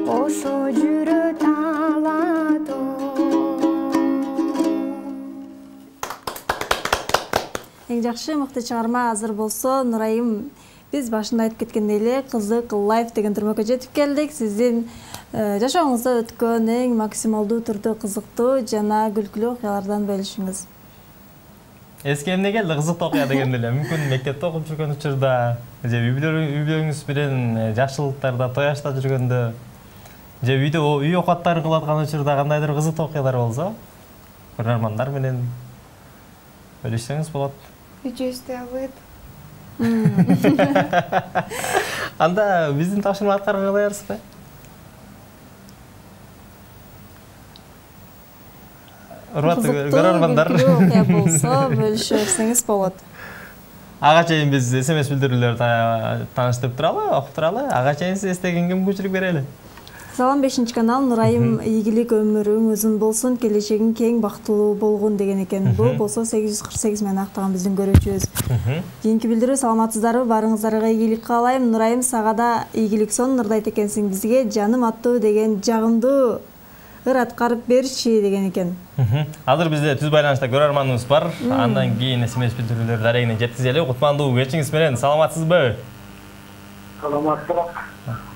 кошо жүрөт алато. Эң жакшы мыкты чыгарма азыр болсо, Нурайым, биз башында айтып кеткендей эле кызык лайф деген түрмөккө жетип келдик. Сиздин жашооңузда өткөн эң максималдуу түрдө кызыктуу жана күлкүлүү окуялардан бөлүшүңүз. Эске эмне келди кызыктуу окуя дегенде эле мүмкүн мектепте окуп жүргөн учурда же үй-бүлөңүз менен жакшылыктарда той ашта жүргөндө же үй окуяттарын кылып аткан учурда кандайдыр кызыктуу окуялар болсо көрөрмандар менен бөлүшсөңүз болот. Үчөөсү абыт. Анда биздин тапшырма аткарганга даярсызбы? Урматтуу көрөрмандар, окуя болсо бөлүшө берсеңиз болот. Ага чейин биз SMS билдирүүлөрдү тааныштырып туралы, окуп туралы. Ага чейин сиз эстегенге мүмкүнчүлүк берели. Салам 5 канал. Нурайым, ийгилик өмүрүң uzun болсун, келечегиң кең, бактылуу болгун деген экен. Бул болсо 848 менен актаган биздин көрүүчүбүз. Кийинки билдирүү, саламатсыздарбы? Барыңыздарга ийгилик каалайм. Нурайым, сага да ийгилик сон нурдайт экенсиң. Бизге жаным аттуу деген жагымдуу ыр аткарып берчи деген экен. Азыр бизде түз байланышта көрөрманыбыз бар. Андан кийин SMS билдирүүлөрдү дарегине жеткизели. Кутмандуу кечиңиз менен саламатсызбы? Саламатсызбы?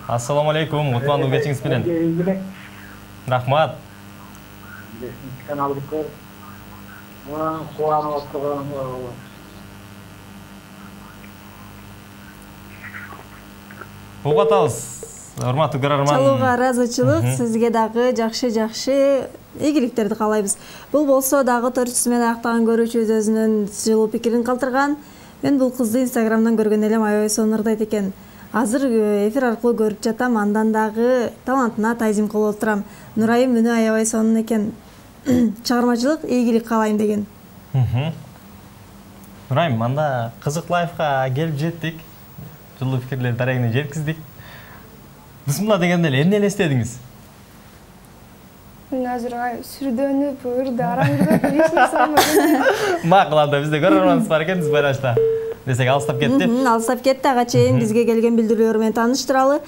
Ассаламу алейкум, кутмандуу кечиңиз менен. Рахмат. Каналды көр. Кубанып отурган. Угатабыз. Урматтуу көрөрман. Чалууга ыраазычылык, сизге дагы жакшы ийгиликтерди каалайбыз. Бул болсо дагы 400 менен актаган көрүүчүбүз өзүнүн жылуу пикирин калтырган. Мен бул кызды Инстаграмдан көргөн элем, аябай сонурдайт экен. Азыр эфир аркылуу көрүп жатам, андан дагы талантына тайзим кылып отурам. Нурайым үнү аябай сонун экен. Чыгармачылык, ийгилик каалайм деген. Нурайым, анда кызык лайфка келип жеттик. Жылуу пикирлер дарегине жеткиздик. Бисмилла дегенде эле эмне элестедиңиз? Мен азыр сүрдөнүп, ырды араңдырып, эч нерсе болмой. Макул, анда бизде көрөрманыбыз бар экен, биз байланышта. Десек алыстап кетти. Алыстап кетти, ага чейин бизге келген билдирүүлөр менен тааныштыралы.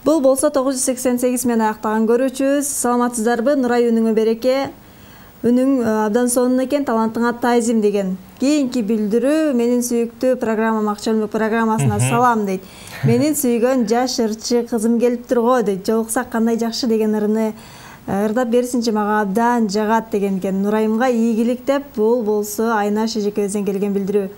Бул болсо 988 менен актаган көрүүчүбүз. Саламатсыздарбы? Нурай, үнүңө береке. Үнүң абдан сонун экен, талантыңа тайзим деген. Кийинки билдирүү, менин сүйүктүү программам Акчалмык программасына салам дейт. Менин сүйгөн жаш ырчы кызым келиптир го дейт. Жолуксак кандай жакшы деген ырыны ырдап берсинчи, мага абдан жагат деген экен. Нурайымга ийгилик деп, бул болсо Айнаш эжекебизден келген билдирүү.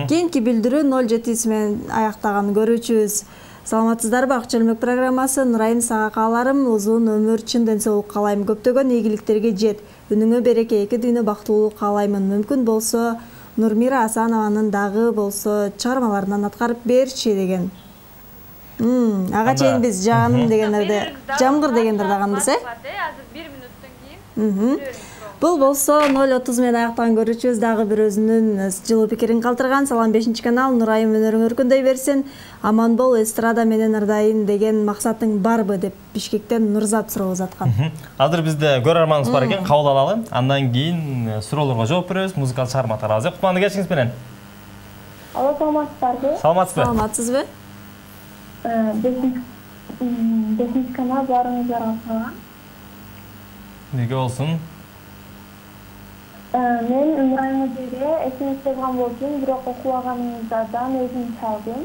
Кийинки билдирүү 0700 менен аяктаган көрүүчүбүз. Саламатсыздарбы? Акчалмык программасы. Нурайым, сага кааларым узун өмүр, чын ден соолук каалайм. Көптөгөн ийгиликтерге жет. Үнүңө береке, эки дүйнө бактылуулук каалаймын. Мүмкүн болсо Нурмира Асанованын дагы болсо чыгармаларынан аткарып берчи деген. Ага чейин биз жаным дегендерде, жамгыр дегендерди аганбыз, Азыр 1 мүнөттөн кийин. Бул болсо 030 менен аяктаган көрүүчүбүз дагы бир өзүнүн жылуу пикирин калтырган. Салам 5 канал. Нурайым, өнөрүң өркүндөй берсин. Аман бол, эстрада менен ырдайын деген максатың барбы деп Бишкектен Нурзат суроо узаткан. Азыр бизде көрөрманыбыз бар экен, кабыл алалы. Андан кийин суроолорго жооп беребиз, музыкалык чыгарма тарабыз. Кутмандуу кечиңиз менен. Алло, саламатсыздарбы? Саламатсызбы? Саламатсызбы? 5 kanal barыңızlarga салам. Неге болсын? Мен Нурайым жерге SMS жазган болчумун, бирок окубаганыңыздан өзүм чалдым.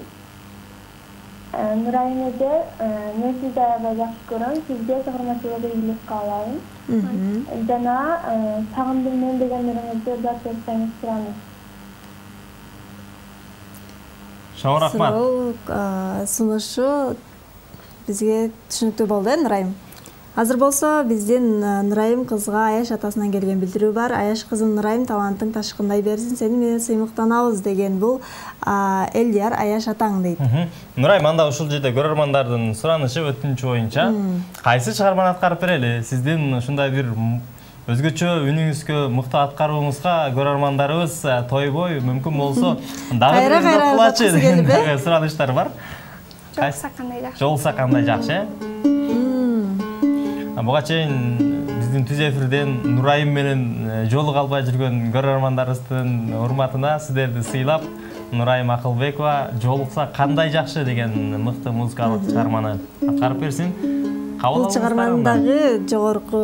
Нурайым эже, мен сизди аябай жакшы көрөм, сизге чыгармачылыгы ийгилик каалайм. Жана сагындым мен дегендериңизди жазып берсеңиз сурайм. Шоң рахмат. Сунушу бизге түшүнүктүү болду, Нурайым. Азыр болсо биздин Нурайым кызга Аяш атасынан келген билдирүү бар. Аяш кызым, Нурайым талантың ташкындай берсин, сени менен сыймыктанабыз деген бул Элдияр Аяш атаң дейт. Нурайым, анда ушул жерде көрөрмандардын суранышы, өтүнүчү боюнча кайсы чыгарманы аткарып берели? Сиздин ушундай бир өзгөчө үнүңүзгө, мыкты аткарууңузга көрөрмандарыбыз тойбой, мүмкүн болсо дагы бир кылачы сураныштар бар. Жолса кандай жакшы. Жолса кандай жакшы. Буга чейин биздин түз эфирден Нурайым менен жолуга албай жүргөн көрөрмандарыбыздын урматына сиздерди сыйлап, Нурайым Акылбекова жолукса кандай жакшы деген мыкты музыкалык чыгарманы аткарып берсин. Бул чыгармандагы жогорку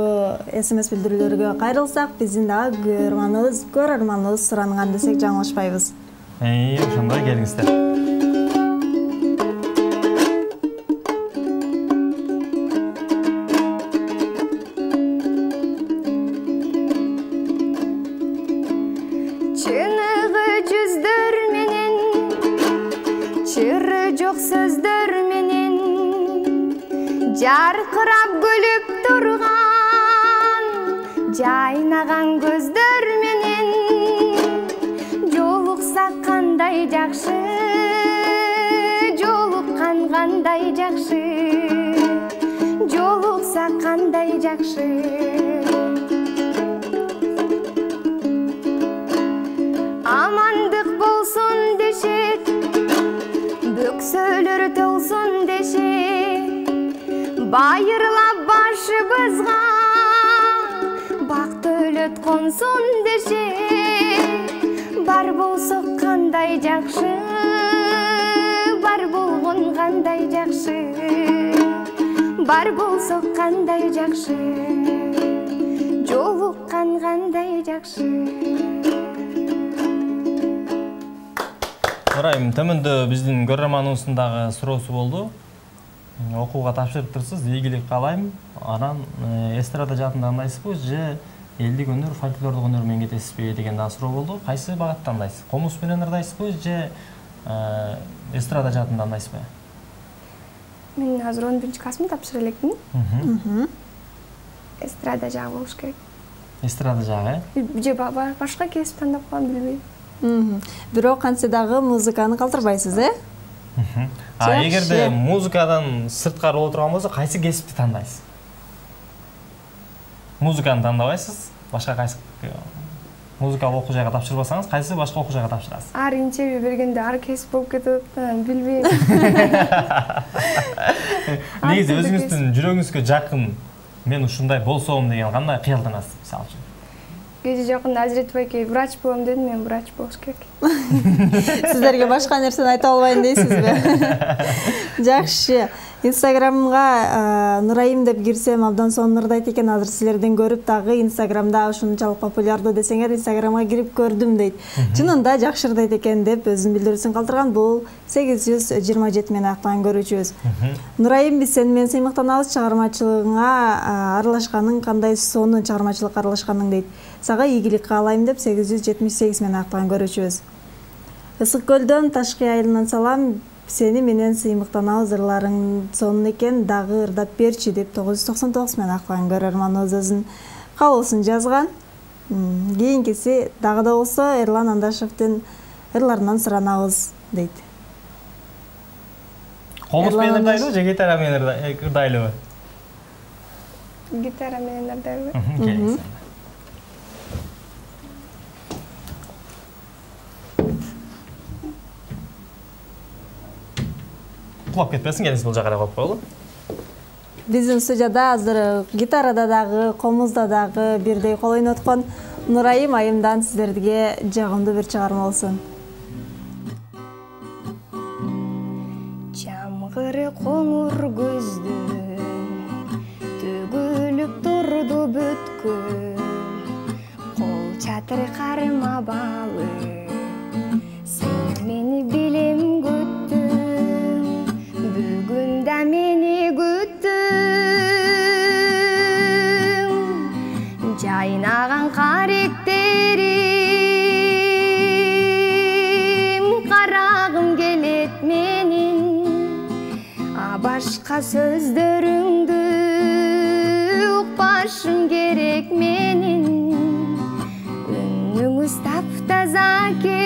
SMS билдирүүлөргө кайрылсак, биздин дагы көрөрманыбыз суранган десек жаңылышпайбыз. Ошондой келиңиздер. Жарқырап күлүп турган жайнаган көздөр менен жолукса кандай жакшы, жолуккан кандай жакшы, жолукса кандай жакшы. Амандык болсун дешет, бөксөлөр толсун дешет, байырлап башыбызга бак дөлөт консун деше, бар болсо кандай жакшы, бар болгон кандай жакшы, бар болсо кандай жакшы, жолуккан кандай жакшы. Нурайым, төмөндө биздин көрөрманыбыздагы суроосу болду. Окууга тапшырыптырсыз, ийгилик каалайм. Анан эстрада жаатында тандайсызбы же элдик өнөр, фольклордук өнөр менен кетесизби деген да суроо болду. Кайсы багатты тандайсыз? Комуз менен ырдайсызбы же эстрада жаатында тандайсызбы? Мен азыр 11-чи классымды тапшыра элекмин. Эстрада жагы болуш керек. Эстрада жагы? Же башка кесип тандап калам, билбейм. Бирок кантсе дагы музыканы калтырбайсыз, Эгерде музыкадан сырткары отурган болсо, кайсы кесипти тандайсыз? Музыканы тандабайсыз, башка кайсы музыкалык окуу жайга тапшырбасаңыз, кайсы башка окуу жайга тапшырасыз? Ар интервью бергенде ар кесип болуп кетип атат, билбейм. Негизи өзүңүздүн жүрөгүңүзгө жакын, мен ушундай болсом деген кандай кыялданасыз, мисалы үчүн? Кече жакында Азирет байке врач болом дедим, мен врач болуш керек. Сиздерге башка нерсени айта албайм дейсизби? Жакшы. Инстаграмга Нурайым деп кирсем абдан сонун ырдайт экен. Азыр силерден көрүп дагы Инстаграмда ушунчалык популярдуу десеңер, Инстаграмга кирип көрдүм дейт. Чынында жакшы ырдайт экен деп өзүнүн билдирүүсүн калтырган. Бул 827 менен аяктаган көрүүчүбүз. Нурайым, биз сени менен сыймыктанабыз, чыгармачылыгыңа аралашканың кандай сонун чыгармачылыкка аралашканың дейт. Сага ийгилик каалайм деп 878 менен аяктаган көрүүчүбүз. Ысык көлдөн Ташкы айылынан салам. Сени менен сыймыктанабыз, ырларың сонун экен, дагы ырдап берчи деп 999 менен аяктаган көрөрманыбыз өзүнүн каалоосун жазган. Кийинкиси дагы да болсо Эрлан Андашевдин ырларынан суранабыз дейт. Комуз менен ырдайлыбы же гитара менен ырдайлыбы? Гитара менен ырдайлыбы. Кулап кетпесин, келиңиз бул жака коюп коелу. Биздин студияда азыр гитарада дагы, комузда дагы бирдей кол ойноткон Нурайым айымдан сиздерге жагымдуу бир чыгарма болсун. Жамгыр коңур көздүн төгүлүп турду бүткүл кол чатыр кармабалы сен мени билем күттүң бүгүн да мени күттүң жайнаган каректерим карагым келет менин башка сөздөрүңдү укпашым керек менин үнүңүз таптаза экен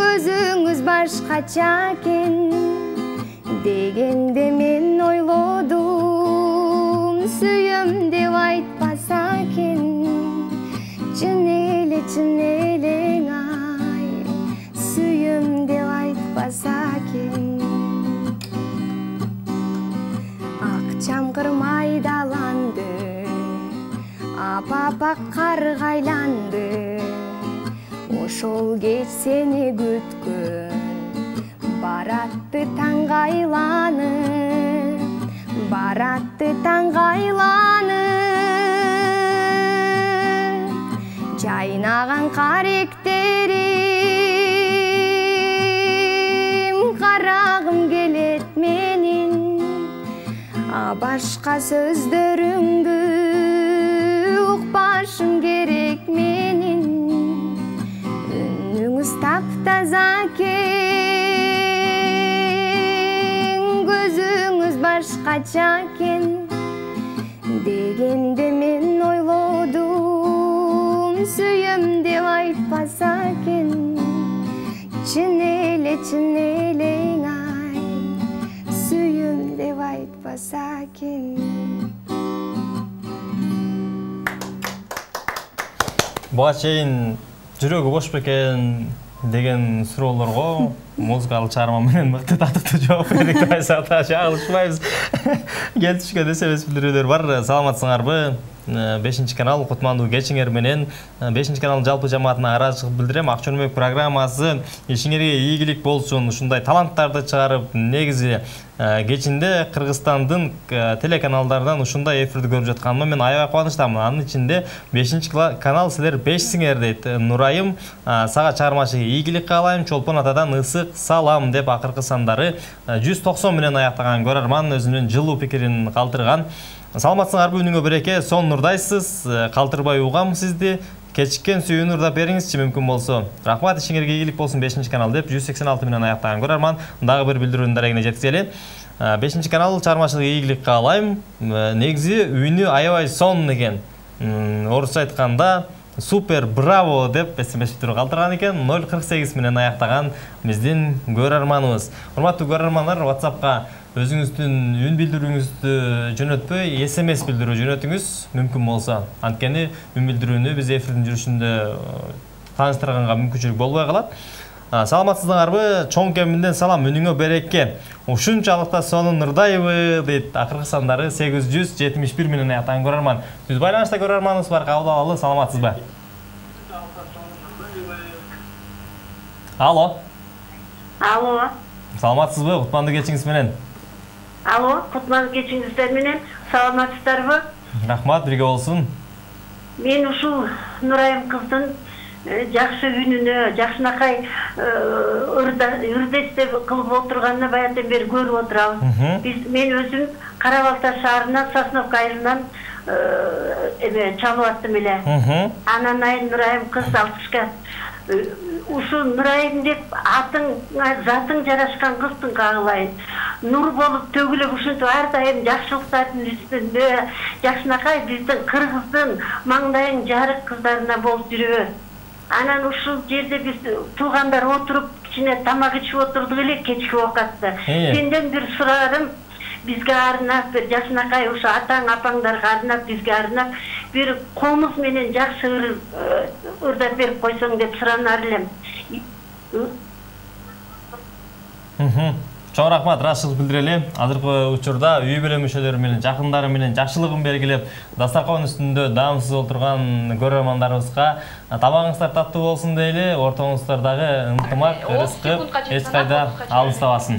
көзүңүз башкача экен дегенде мен ойлодум сүйөм деп айтпаса экен чын элең ай сүйөм деп айтпаса экен ак чамгыр майдаланды апапак кар кайланды ошол кеч сени күткөн баратты таңга айланып жайнаган каректерим карагым келет менин башка сөздөрүңдү укпашым керек менин үнүңүз таптаза экен көзүңүз башкача экен дегенде мен ойлодум сүйөм деп айтпаса экен чын элең ай сүйөм деп айтпаса экен Буга чейин жүрөгү бош бекен деген суроолорго музыкалык чыгарма менен мыкты татыктуу жооп бердик деп айтсак да чагылышпайбыз. Келип түшкөн эсебес билдирүүлөр бар. Саламатсыңарбы? 5-канал кутмандуу кечиңер менен 5-каналдын жалпы жамаатына ыраазычылык билдирем. Ак чөнөмөк программасы ишиңерге ийгилик болсун, ушундай таланттарды чыгарып, негизи кечинде Кыргызстандын телеканалдарынан ушундай эфирди көрүп жатканыма мен аябай кубанычтамын. Анын ичинде 5-канал силер 5сиңер дейт. Нурайым, сага чыгармачылык ийгилик каалайм. Чолпон атадан ысык салам деп акыркы сандары 190 менен аяктаган көрөрман өзүнүн жылуу пикирин калтырган. Саламатсыңарбы, үнүңө береке, сон нурдайсыз, калтырбай угам сизди. Кечиккен сүйүүнү ырдап бериңизчи мүмкүн болсо. Рахмат, ишиңерге ийгилик болсун 5-канал деп 186 менен аяктаган көрөрман. Дагы бир билдирүүнүн дарегине жеткизели. 5-канал чыгармачылык ийгилик каалайм. Негизи үнү аябай сон экен. Орусча айтканда супер браво деп SMS бүтүрүп калтырган экен. 048 менен аяктаган биздин көрөрманыбыз. Урматтуу көрөрмандар, WhatsApp'ка өзүңүздүн үн билдирүүңүздү жөнөтпөй, SMS билдирүү жөнөтүңүз мүмкүн болсо. Анткени үн билдирүүнү биз эфирдин жүрүшүндө тааныштырганга мүмкүнчүлүк болбой калат. Саламатсыздарбы? Чоң кеминден салам, үнүңө береке. Ушунчалыкта сонун ырдайбы дейт акыркы сандары 871 менен аятан көрөрман. Түз байланышта көрөрманыбыз бар, кабыл алалы. Саламатсызбы? Алло. Алло. Саламатсызбы? Кутмандуу кечиңиз менен. Алло, кутмандуу кечиңиздер менен. Саламатсыздарбы? Рахмат, бирге болсун. Мен ушул Нурайым кыздын жакшы үнүнө, жакшынакай үрдесте кылып отурганына баягыдан бери көрүп отурабыз. Мен өзүм Кара Балта шаарынан, Сосновка айылынан чалып аттым эле. Анан Нурайым кыз 60ка. Ушу Нурайым деп затың жарашкан кыздың кагылайын. Нур болуп төгүлүп ушинтип ар дайым жакшылыктардын үстүндө, жакшынакай биздин Кыргыздын маңдайың жарык кыздарына болуп жүрөбүз. Анан ушул жерде биз туугандар отуруп, кичине тамак ичип отурдук эле кечки оокатта. Сенден бир сурарым, бизге арнап, бир жакшынакай ушу атаң, апаңдарга арнап, бизге арнап, бир комуз менен жакшы ырдап берип койсоң деп суранар элем. Чоң рахмат, ыраазычылык билдирели. Азыркы учурда үй бүлө мүчөлөрү менен, жакындары менен жакшылыгын белгилеп, дастаркан үстүндө даамсыз отурган көрөрмандарыбызга табагыңыздар таттуу болсун дейли. Ортоңуздардагы ынтымак, ырыскы эч кайда алыстабасын.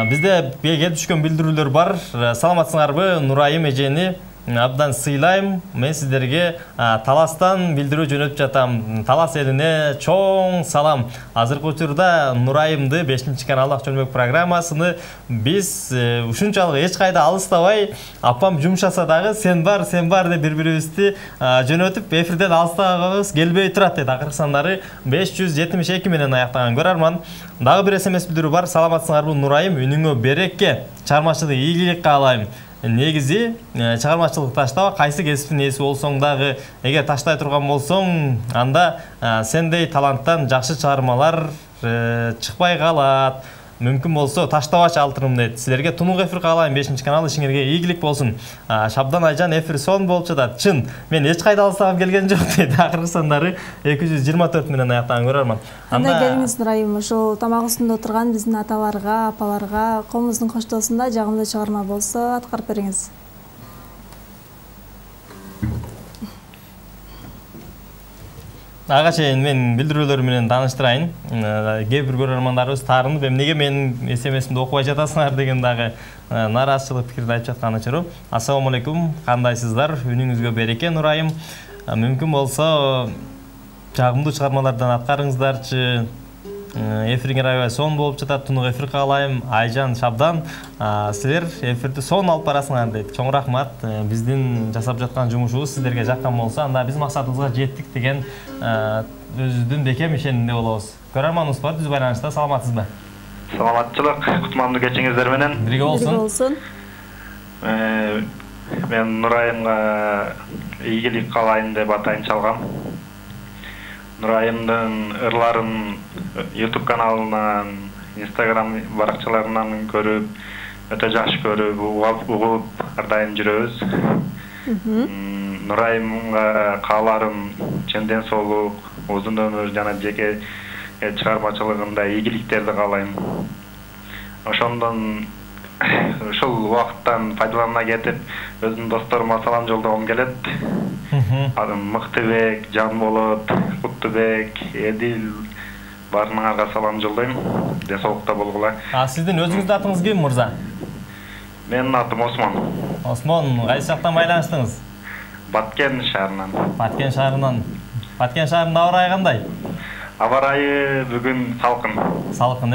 Бизде келип түшкөн билдирүүлөр бар. Саламатсыңарбы? Нурайым эжени абдан сыйлайм. Мен сиздерге Таластан билдирүү жөнөтүп жатам. Талас элине чоң салам. Азыркы учурда Нурайымды 5-чи каналда жөнөмөк программасыны биз ушунчалык эч кайда алыстабай, апам жумшаса дагы сен бар деп бири-бирибизди жөнөтүп эфирден алыстагыбыз келбей турат дейт. Акыркы сандары 572 менен аяктаган көрөрман. Дагы бир SMS билдирүү бар. Саламатсыңарбы Нурайым? Үнүңө берекке, чыгармачылык ийгилик каалайм. Негизи чыгармачылык таштаба, кайсы кесиптин ээси болсоң дагы, эгер таштай турган болсоң, анда сендей таланттан жакшы чыгармалар чыкпай калат. Мүмкүн болсо таштабачы алтырым дейт. Силерге тунук эфир каалайм, 5-чи канал ишиңерге ийгилик болсун. Шабдан Айжан эфир сон болуп жатат. Чын, мен эч кайда алыстагам келген жок дейт. Акыркы сандары 224 менен аяктаган көрөрмөн. Анда келиңиз Нурайым, ошол тамак үстүндө отурган биздин аталарга, апаларга коомуздун коштоосунда жагымдуу чыгарма болсо аткарып бериңиз. Ага чейин мен билдирүүлөр менен тааныштырайын. Кээ бир көрөрмандарыбыз таарынып, эмнеге менин SMS-имди окубай жатасыңар деген дагы нааразычылык пикирди айтып жатканы чору. Ассаламу алейкум, кандайсыздар? Үнүңүзгө береке Нурайым. Мүмкүн болсо жагымдуу чыгармалардан аткарыңыздарчы. Эфириңер аябай сон болуп жатат, тунук эфир каалайм. Айжан, Шабдан, силер эфирди сон алып барасыңар дейт. Чоң рахмат. Биздин жасап жаткан жумушубуз сиздерге жаккан болсо, анда биз максатыбызга жеттик деген өзүбүздүн бекем ишенимде болобуз. Көрөрманыбыз бар, түз байланышта. Саламатсызбы? Саламатчылык, кутмандуу кечиңиздер менен. Бирге болсун. Мен Нурайымга ийгилик каалайм деп атайын чалгам. Нурайымдын ырларын YouTube каналынан, Instagram баракчаларынан көрүп, өтө жакшы көрүп, угуп, ар дайым жүрөбүз. Нурайымга кааларым чынден соолук, узун өмүр жана жеке чыгармачылыгында ийгиликтерди каалайм. Ошондон ушул убакыттан пайдалана кетип, өзүмдүн досторума салам жолдогум келет. Мыктыбек, Жанболот, Куттубек, Эдил баарыңарга салам жолдойм. Ден соолукта болгула. Сиздин өзүңүздүн атыңыз ким, мырза? Менин атым Осмон. Осмон, кайсы жактан байланыштыңыз? Баткен шаарынан. Баткен шаарынан. Баткен шаарында аба ырайы кандай? Аба ырайы бүгүн салкын. Салкын,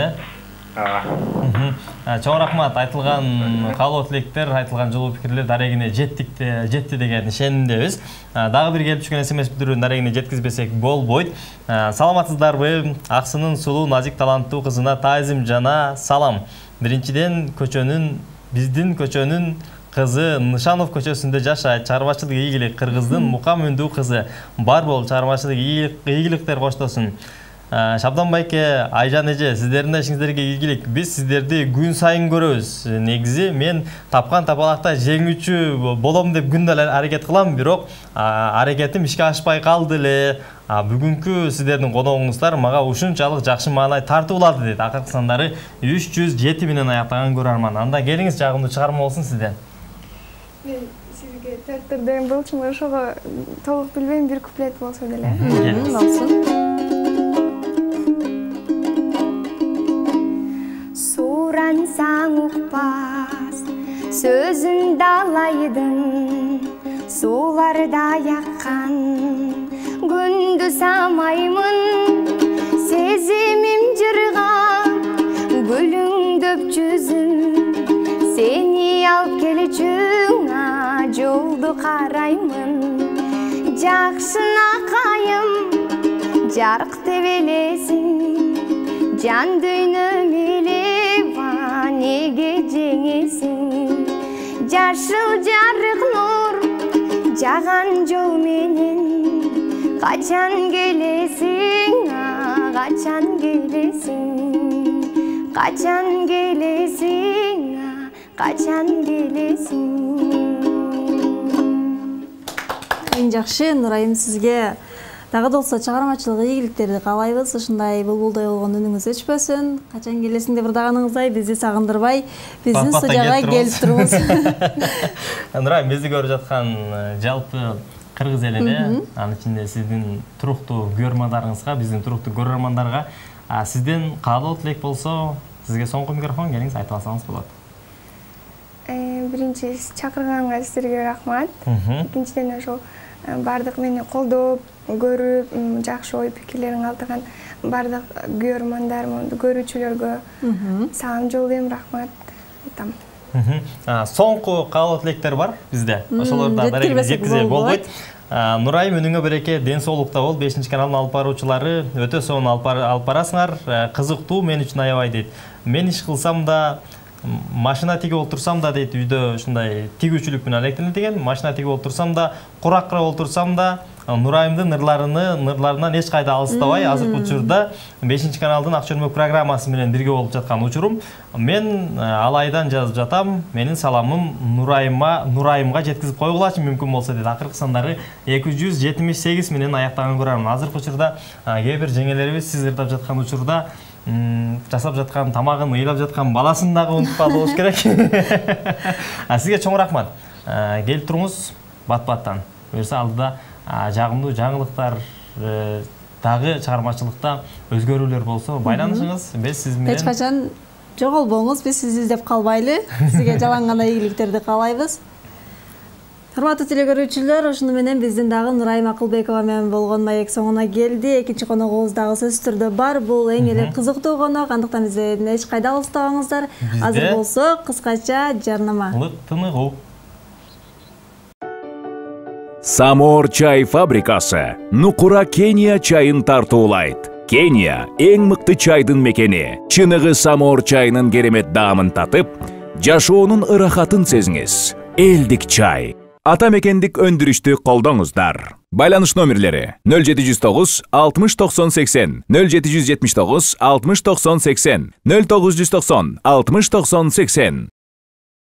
Чоң рахмат. Айтылган каалоо тилектер, айтылган жылуу пикирлер дарегине жетти деген ишенимдебиз. Дагы бир келип түшкөн SMS билдирүүнүн дарегине жеткизбесек болбойт. Саламатсыздарбы? Аксынын сулуу, назик, таланттуу кызына таазим жана салам. Биринчиден биздин көчөнүн кызы Нышанов көчөсүндө жашайт. Чыгармачылык ийгилик, кыргыздын Мукам үндүү кызы бар болуп, чыгармачылык ийгиликтер коштосун. Шабдан байке, Айжан эже, сиздердин ишиңиздерге ийгилик. Биз сиздерди күн сайын көрөбүз. Негизи мен тапкан тапалакта жеңүүчү болом деп күндө аракет кылам, бирок аракетим ишке ашпай калды эле. Бүгүнкү сиздердин коногуңуздар мага ушунчалык жакшы маанай тартуулады дейт. Акыркы сандары 307 менен аяктаган көрөрман. Анда келиңиз, жагымдуу чыгарма болсун сизде. Мен сизге тартырдым болчумун, ошого толук билбейм, бир куплет болсо деле. Болсун. Сурансаң укпас сөзүн далайдын, сууларда яккан күндү самаймын, сезимим жырган гүлүңдөп жүзүм, сени алып келчүңа жолду караймын. Жакшынакайым жарык деп элесиң, жан дүйнөм элева неге жеңесиң. Жашыл жарык нур жаган жол менен, качан келесиң, качан келесиң, качан келесиң, качан келесиң. Эң жакшы Нурайым, сизге Дагы да болсо чыгармачылык ийгиликтерди каалайбыз. Ушундай булбулдай болгон үнүңүз өчпөсүн. Качан келесиң деп ырдаганыңыздай бизди сагындырбай, биздин студияга келип туруңуз. Нурайым, бизди көрүп жаткан жалпы кыргыз элине, анын ичинде сиздин туруктуу көрөрмандарыңызга, биздин туруктуу көрөрмандарга сизден каалоо тилек болсо, сизге соңку микрофон, келиңиз айтып алсаңыз болот. Биринчи чакырганга сизерге рахмат. Экинчиден ошол бардык мени колдоп, көрүп, жакшы ой пикирлерин калтырган бардык көрөрмандарым, көрүүчүлөргө салам жолдойм, рахмат айтам. Соңку каалоо тилектер бар бизде. Ошолорду да жеткизе болбойт. Нурайым, үнүңө береке, ден соолукта бол. 5 каналдын алып баруучулары өтө сонун алып барасыңар. Кызыктуу, мен үчүн аябай дейт. Мен иш кылсам да, машина тигип олтурсам да дейт, үйдө ушундай тигүүчүлүк менен алектенет экен. Машина тигип олтурсам да, куракка олтурсам да, Нурайымдын ырларынан эч кайда алыстабай, азыркы учурда 5 каналдын Ак чөнмөк программасы менен бирге болуп жаткан учурум. Мен алайдан жазып жатам. Менин саламым Нурайымга жеткизип койгулачы мүмкүн болсо дейт. Акыркы сандары 278 менен аяктаган көрөрмүн. Азыркы учурда кээ бир жеңелерибиз сиз ырдап жаткан учурда жасап жаткан тамагын, ыйлап жаткан баласын дагы унутпаган болуш керек. Сизге чоң рахмат. Келип туруңуз бат-баттан. Буюрса алдыда жагымдуу жаңылыктар, дагы чыгармачылыкта өзгөрүүлөр болсо байланышыңыз, биз сиз менен эч качан жоголбоңуз, биз сизди издеп калбайлы. Сизге жалаң гана ийгиликтерди каалайбыз. Урматтуу телекөрүүчүлөр, ушуну менен биздин дагы Нурайым Акылбекова менен болгон маек соңуна келди. Экинчи коногубуз дагы сөзсүз түрдө бар. Бул эң эле кызыктуу конок, андыктан бизден эч кайда алыстабаңыздар. Азыр болсо кыскача жарнама. Тыныгуу. Самор чай фабрикасы Нукура Кения чайын тартуулайт. Кения эң мыкты чайдын мекени. Чыныгы Самор чайынын керемет даамын татып, жашоонун ырахатын сезиңиз. Элдик чай. Ата мекендик өндүрүштү колдоңуздар. Байланыш номерлери 0709 60 90 80, 0779 60 90 80, 0990 60 90 80.